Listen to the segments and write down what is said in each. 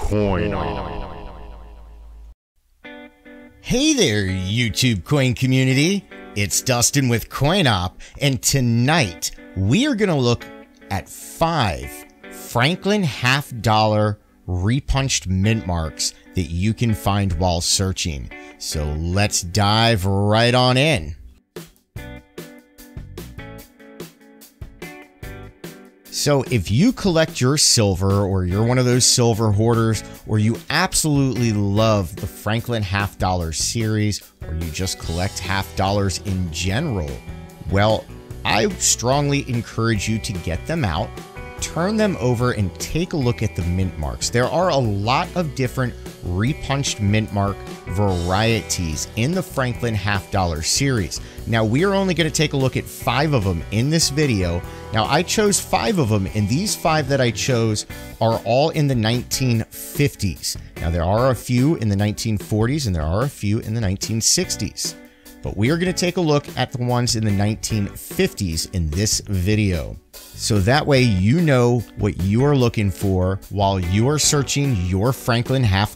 Coin On. Hey there, YouTube coin community. It's Dustin with Coin Op, and tonight we are going to look at 5 Franklin $half repunched mint marks that you can find while searching. So let's dive right on in. So if you collect your silver, or you're one of those silver hoarders, or you absolutely love the Franklin $half series, or you just collect $half in general, well, I strongly encourage you to get them out, turn them over, and take a look at the mint marks. There are a lot of different repunched mint mark varieties in the Franklin $half series. Now, we are only going to take a look at 5 of them in this video. Now, I chose 5 of them, and these 5 that I chose are all in the 1950s. Now, there are a few in the 1940s, and there are a few in the 1960s. But we are going to take a look at the ones in the 1950s in this video. So that way you know what you are looking for while you are searching your Franklin $half,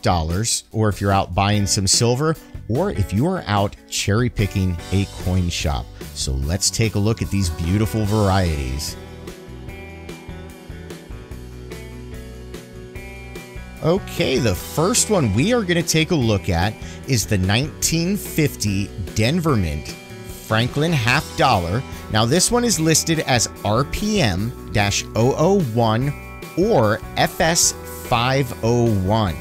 or if you're out buying some silver, or if you are out cherry picking a coin shop. So let's take a look at these beautiful varieties. Okay, the first one we are going to take a look at is the 1950 Denver Mint Franklin $half. Now, this one is listed as RPM-001 or FS501.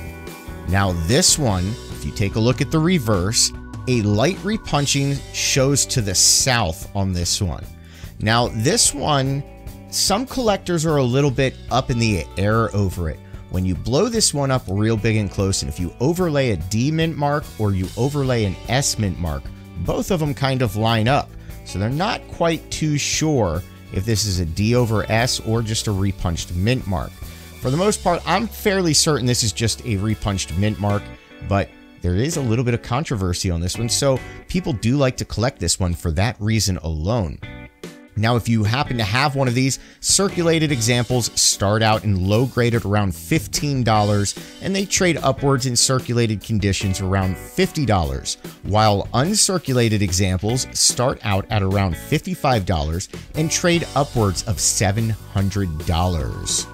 Now, this one, if you take a look at the reverse, a light repunching shows to the south on this one. Now, this one, some collectors are a little bit up in the air over it. When you blow this one up real big and close, and if you overlay a D mint mark or you overlay an S mint mark, both of them kind of line up. So they're not quite too sure if this is a D over S or just a repunched mint mark. For the most part, I'm fairly certain this is just a repunched mint mark, but there is a little bit of controversy on this one, so people do like to collect this one for that reason alone. Now, if you happen to have one of these, circulated examples start out in low grade at around $15, and they trade upwards in circulated conditions around $50, while uncirculated examples start out at around $55 and trade upwards of $700.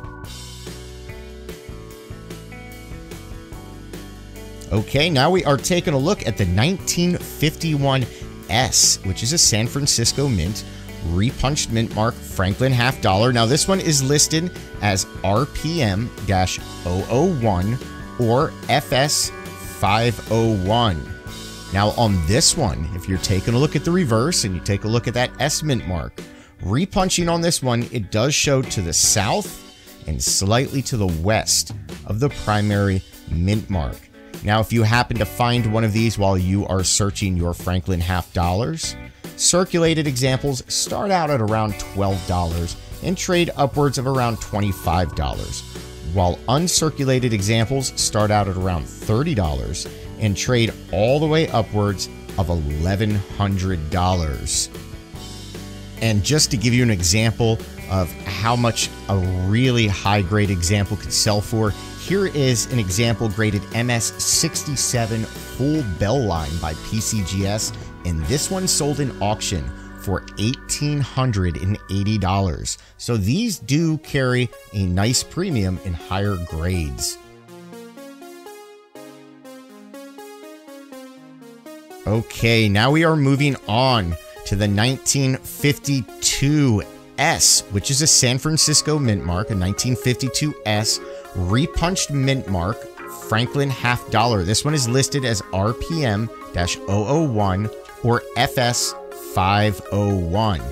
Okay, now we are taking a look at the 1951 S, which is a San Francisco mint repunched mint mark Franklin $half. Now, this one is listed as RPM-001 or FS501. Now, on this one, if you're taking a look at the reverse and you take a look at that S mint mark, repunching on this one, it does show to the south and slightly to the west of the primary mint mark. Now, if you happen to find one of these while you are searching your Franklin $half, circulated examples start out at around $12 and trade upwards of around $25, while uncirculated examples start out at around $30 and trade all the way upwards of $1,100. And just to give you an example of how much a really high-grade example could sell for, here is an example graded MS67 full bell line by PCGS, and this one sold in auction for $1,880. So these do carry a nice premium in higher grades. Okay, now we are moving on to the 1952 S, which is a San Francisco mint mark, a 1952 S repunched mint mark Franklin $half. This one is listed as RPM-001 or FS501.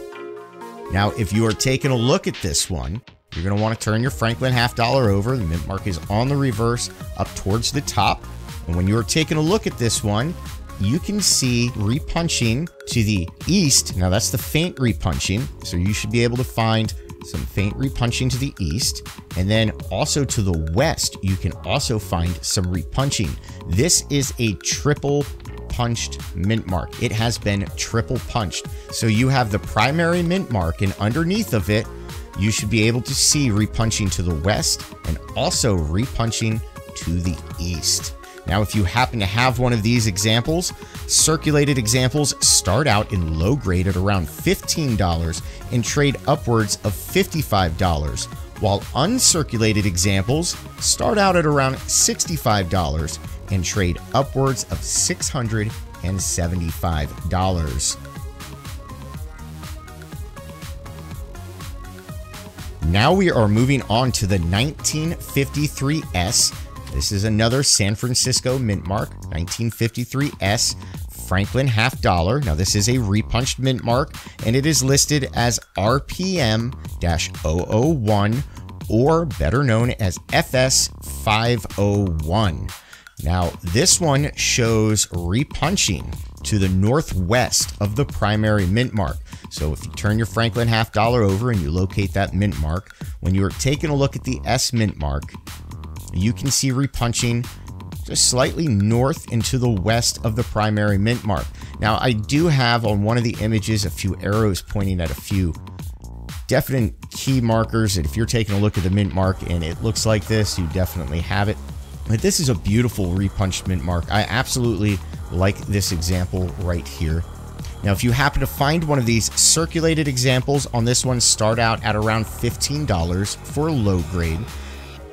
Now, if you are taking a look at this one, you're going to want to turn your Franklin $half over. The mint mark is on the reverse up towards the top. And when you are taking a look at this one, you can see repunching to the east. Now, that's the faint repunching, so you should be able to find some faint repunching to the east. And then also to the west, you can also find some repunching. This is a triple punched mint mark. It has been triple punched. So you have the primary mint mark, and underneath of it, you should be able to see repunching to the west and also repunching to the east. Now, if you happen to have one of these examples, circulated examples start out in low grade at around $15 and trade upwards of $55, while uncirculated examples start out at around $65 and trade upwards of $675. Now we are moving on to the 1953S. This is another San Francisco mint mark, 1953S Franklin half dollar. Now this is a repunched mint mark, and it is listed as RPM-001, or better known as FS501. Now this one shows repunching to the northwest of the primary mint mark. So if you turn your Franklin half dollar over and you locate that mint mark, when you're taking a look at the S mint mark, you can see repunching just slightly north and to the west of the primary mint mark. Now, I do have on one of the images a few arrows pointing at a few definite key markers, and if you're taking a look at the mint mark and it looks like this, you definitely have it. But this is a beautiful repunched mint mark. I absolutely like this example right here. Now, if you happen to find one of these circulated examples on this one, start out at around $15 for low grade,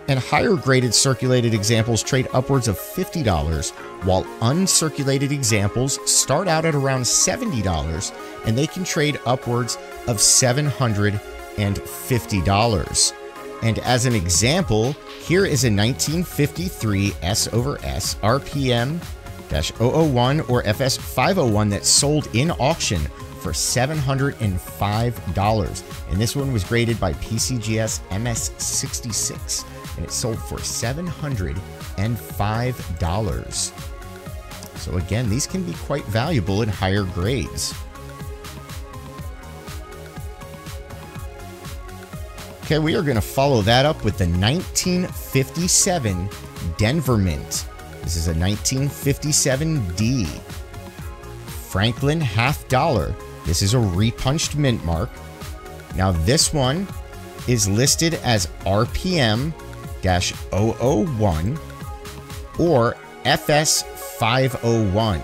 and higher graded circulated examples trade upwards of $50, while uncirculated examples start out at around $70 and they can trade upwards of $750. And as an example, here is a 1953 S over S RPM-001 or FS501 that sold in auction for $705. And this one was graded by PCGS MS66. And it sold for $705. So again, these can be quite valuable in higher grades. Okay, we are going to follow that up with the 1957 Denver Mint. This is a 1957D Franklin half dollar. This is a repunched mint mark. Now this one is listed as RPM-001 or FS501.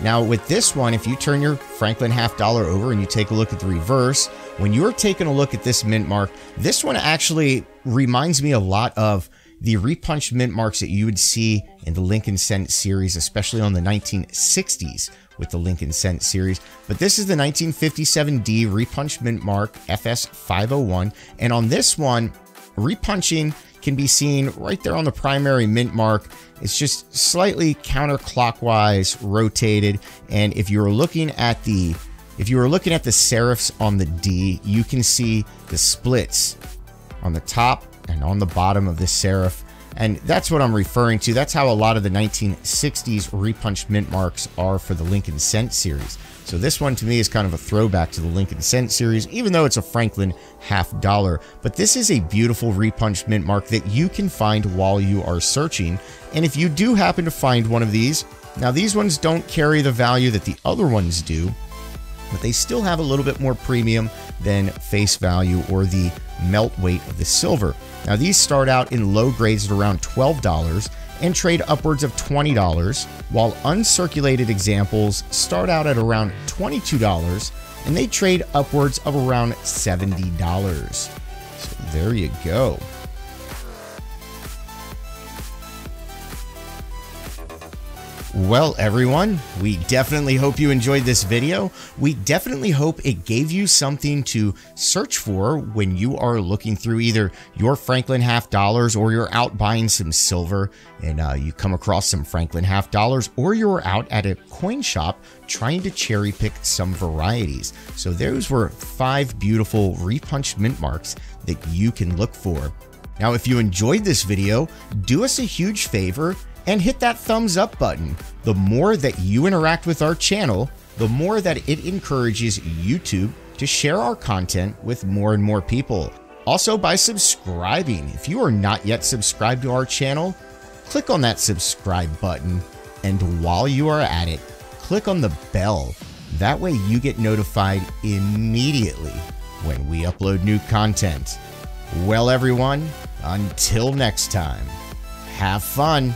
Now with this one, if you turn your Franklin half dollar over and you take a look at the reverse, when you're taking a look at this mint mark, this one actually reminds me a lot of the repunched mint marks that you would see in the Lincoln Cent series, especially on the 1960s with the Lincoln Cent series. But this is the 1957D repunched mint mark FS501. And on this one, repunching can be seen right there on the primary mint mark. It's just slightly counterclockwise rotated. And if you were looking at the serifs on the D, you can see the splits on the top and on the bottom of this serif. And that's what I'm referring to. That's how a lot of the 1960s repunched mint marks are for the Lincoln Cent series. So this one to me is kind of a throwback to the Lincoln Cent series, even though it's a Franklin half dollar. But this is a beautiful repunched mint mark that you can find while you are searching. And if you do happen to find one of these, now these ones don't carry the value that the other ones do, but they still have a little bit more premium than face value or the melt weight of the silver. Now these start out in low grades at around $12 and trade upwards of $20, while uncirculated examples start out at around $22 and they trade upwards of around $70. So there you go. Well, everyone, we definitely hope you enjoyed this video. We definitely hope it gave you something to search for when you are looking through either your Franklin half dollars or you're out buying some silver and you come across some Franklin half dollars, or you're out at a coin shop trying to cherry pick some varieties. So those were 5 beautiful repunched mint marks that you can look for. Now, if you enjoyed this video, do us a huge favor and hit that thumbs up button. The more that you interact with our channel, the more that it encourages YouTube to share our content with more and more people. Also, by subscribing. If you are not yet subscribed to our channel, click on that subscribe button. And while you are at it, click on the bell. That way you get notified immediately when we upload new content. Well, everyone, until next time, Have fun.